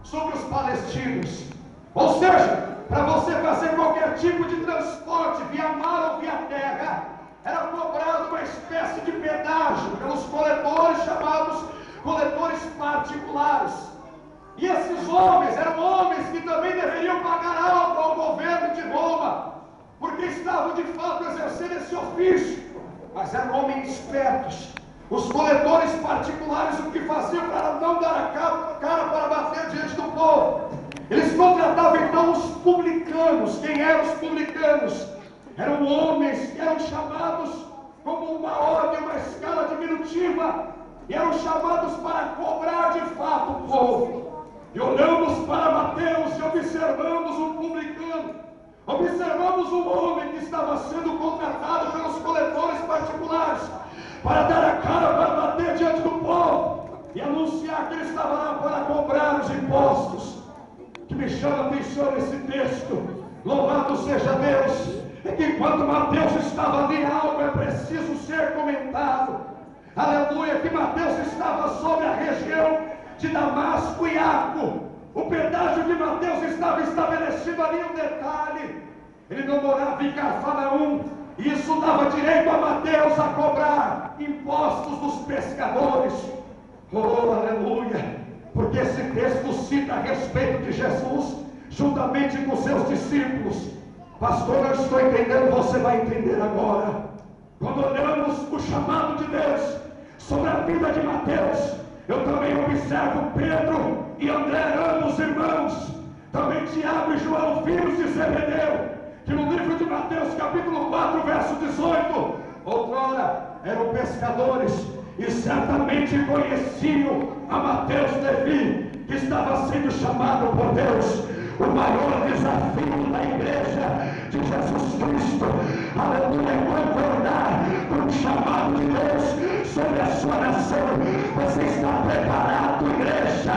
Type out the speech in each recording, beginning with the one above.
sobre os palestinos. Ou seja, para você fazer qualquer tipo de transporte via mar ou via terra, era cobrado uma espécie de pedágio pelos coletores, chamados coletores particulares. E esses homens eram homens que também deveriam pagar algo ao governo de Roma, porque estavam de fato exercendo esse ofício, mas eram homens espertos. Os coletores particulares, o que faziam para não dar a cara para bater diante do povo? Eles contratavam então os publicanos. Quem eram os publicanos? Eram homens que eram chamados como uma ordem, uma escala diminutiva, e eram chamados para cobrar de fato o povo. E olhamos para Mateus e observamos um publicano, observamos um homem que estava sendo contratado pelos coletores particulares para dar a cara para bater diante do povo e anunciar que ele estava lá para cobrar os impostos. O que me chama a atenção nesse texto, louvado seja Deus, é que enquanto Mateus estava ali, algo é preciso ser comentado. Aleluia, que Mateus estava sobre a região de Damasco e Aco. O pedágio de Mateus estava estabelecido ali um detalhe: ele não morava em Cafarnaum, e isso dava direito a Mateus a cobrar impostos dos pescadores. Oh, aleluia! Porque esse texto cita a respeito de Jesus, juntamente com seus discípulos. Pastor, eu estou entendendo, você vai entender agora. Quando olhamos o chamado de Deus sobre a vida de Mateus, eu também observo Pedro e André, ambos irmãos, também Tiago e João, filhos de Zebedeu, que no livro de Mateus, capítulo 4, verso 18, outrora eram pescadores e certamente conheciam a Mateus Levi, que estava sendo chamado por Deus. O maior desafio da igreja de Jesus Cristo, aleluia, é concordar com o chamado de Deus sobre a sua nação. Você está preparado, igreja?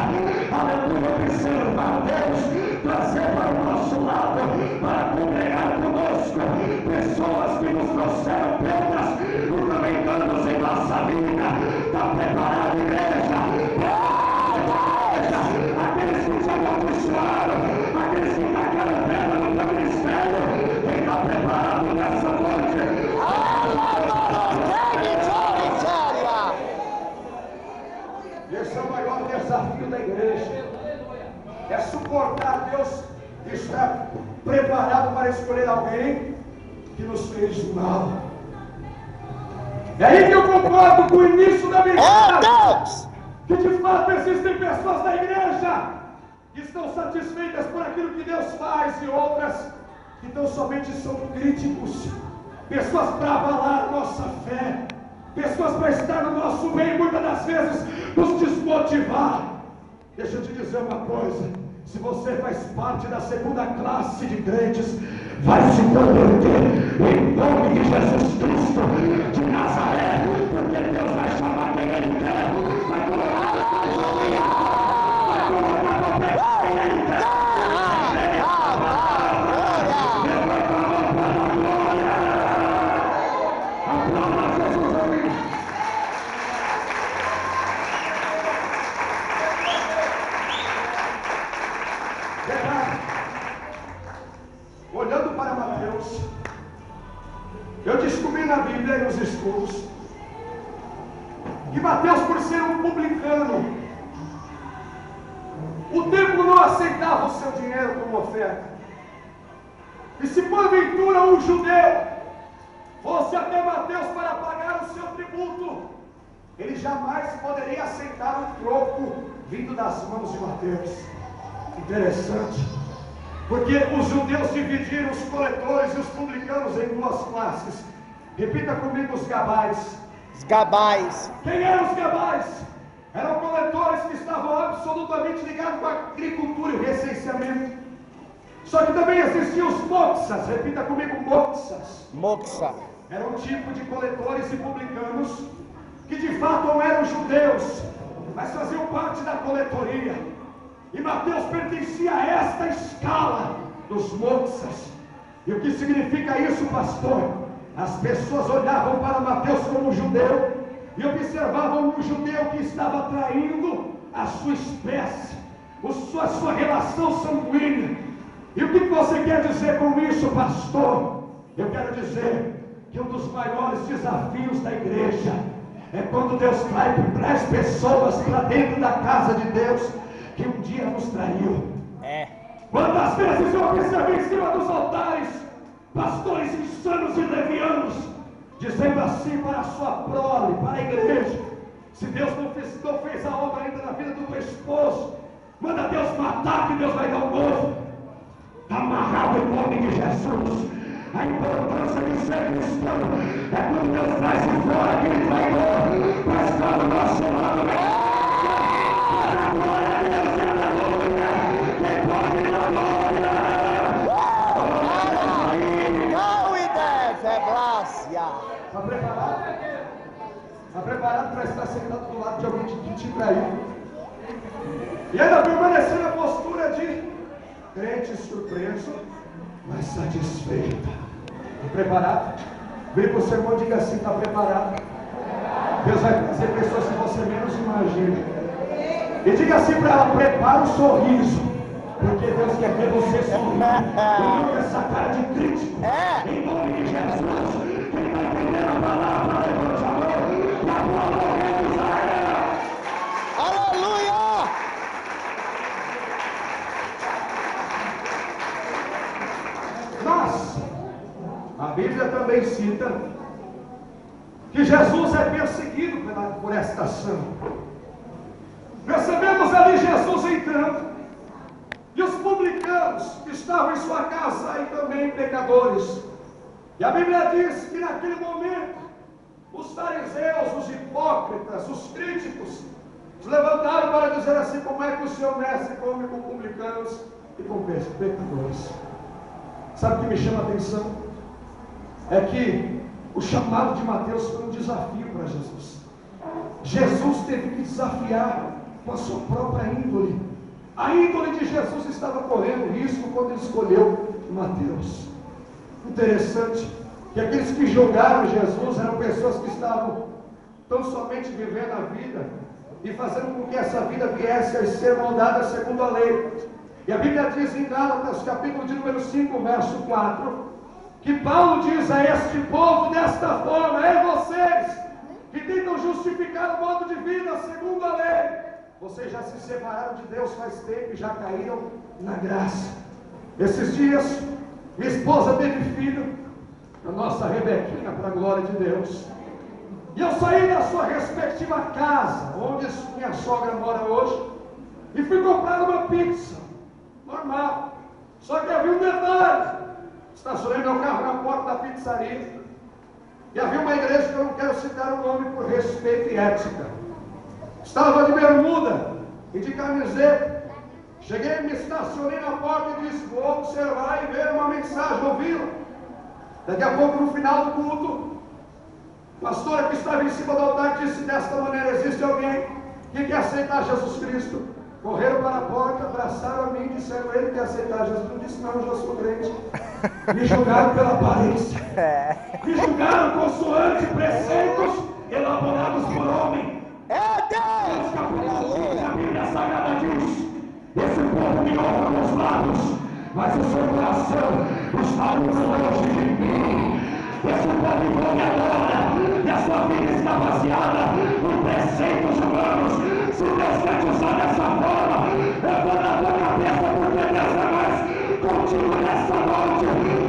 Aleluia, observar Deus, trazer para o nosso lado, para congregar conosco pessoas que nos trouxeram pedras e também danos em nossa vida. Está preparado, igreja? Aqueles que se amaldiçoaram, aqueles que tacaram pedra no teu ministério, quem está preparado nessa noite? Esse é o maior desafio da igreja, é suportar Deus e estar preparado para escolher alguém que nos fez mal. É aí que eu concordo com o início da mensagem, que de fato existem pessoas da igreja que estão satisfeitas por aquilo que Deus faz e outras que tão somente são críticos, pessoas para avalar nossa fé, pessoas para estar no nosso meio, muitas das vezes nos desmotivar. Deixa eu te dizer uma coisa: se você faz parte da segunda classe de crentes, vai se converter em nome de Jesus Cristo de Nazaré, porque Deus vai chamar quem Ele quer, vai colocar no pecado quem Ele quer. Deus vai colocar na glória. Aplauda Jesus, amigo. Olhando para Mateus, eu descobri na Bíblia e nos estudos que Mateus, por ser um publicano, o templo não aceitava o seu dinheiro como oferta. E se porventura um judeu fosse até Mateus para pagar o seu tributo, ele jamais poderia aceitar um troco vindo das mãos de Mateus. Interessante, porque os judeus dividiram os coletores e os publicanos em duas classes. Repita comigo: os gabais. Os gabais. Quem eram os gabais? Eram coletores que estavam absolutamente ligados com a agricultura e o recenseamento. Só que também existiam os moxas. Repita comigo: moxas. Moxa. Era um tipo de coletores e publicanos que de fato não eram judeus, mas faziam parte da coletoria. E Mateus pertencia a esta escala dos moxas. E o que significa isso, pastor? As pessoas olhavam para Mateus como um judeu e observavam um judeu que estava traindo a sua espécie, a sua relação sanguínea. E o que você quer dizer com isso, pastor? Eu quero dizer que um dos maiores desafios da igreja é quando Deus traz pessoas para dentro da casa de Deus que um dia nos traiu. Quantas vezes eu observei em cima dos altares pastores insanos e levianos dizendo assim para a sua prole, para a igreja: se Deus não fez a obra ainda na vida do teu esposo, manda Deus matar, que Deus vai dar um novo. Amarrado em nome de Jesus. A importância de ser cristão é quando Deus traz de fora aquele traidor para estar do nosso lado. Para a glória de Deus e a glória, quem pode dar glória. Não e deve, Blásia. Está preparado? Está preparado para estar sentado do lado de alguém que te traiu? E ainda permanecer na postura de crente surpreso, mas satisfeito. Está preparado? Vem para o sermão e diga assim: está preparado? Deus vai trazer pessoas que você menos imagina. E diga assim para ela: prepara o sorriso, porque Deus quer ver você sorrir. Essa cara de crítico, em nome de Jesus. Quem vai entender a palavra, levante a mão e aplauda o rei de Israel. Aleluia! Mas a Bíblia também cita que Jesus é perseguido por esta ação. Percebemos ali Jesus entrando, e os publicanos que estavam em sua casa e também pecadores. E a Bíblia diz que naquele momento os fariseus, os hipócritas, os críticos se levantaram para dizer assim: como é que o Senhor mestre come com publicanos e com pecadores? Sabe o que me chama a atenção? É que o chamado de Mateus foi um desafio para Jesus. Jesus teve que desafiar com a sua própria índole. A índole de Jesus estava correndo risco quando ele escolheu Mateus. Interessante que aqueles que julgaram Jesus eram pessoas que estavam tão somente vivendo a vida e fazendo com que essa vida viesse a ser moldada segundo a lei. E a Bíblia diz em Gálatas, capítulo de número 5, verso 4, que Paulo diz a este povo desta forma: vocês que tentam justificar o modo de vida segundo a lei, vocês já se separaram de Deus faz tempo e já caíram na graça. Esses dias, minha esposa teve filho, a nossa Rebequinha, para a glória de Deus. E eu saí da sua respectiva casa, onde minha sogra mora hoje, e fui comprar uma pizza normal. Só que havia um detalhe: estacionei meu carro na porta da pizzaria, e havia uma igreja que eu não quero citar o nome por respeito e ética. Estava de bermuda e de camiseta. Cheguei, me estacionei na porta e disse: vou observar e ver uma mensagem, ouvi-la. Daqui a pouco, no final do culto, a pastora que estava em cima do altar disse desta maneira: existe alguém que quer aceitar Jesus Cristo? Correram para a porta, abraçaram a mim e disseram: ele quer aceitar Jesus. Eu disse: não, eu já sou crente. Me julgaram pela aparência, me julgaram consoante preceitos elaborados por homem. Deus, capítulo 5, a Bíblia Sagrada diz: esse povo me honra com os lábios, mas o seu coração está muito longe de mim. Esse povo me adora e a sua vida está baseada em preceitos humanos. Se Deus quer te usar dessa forma, eu vou na tua cabeça, porque Deus é mais contigo nessa noite.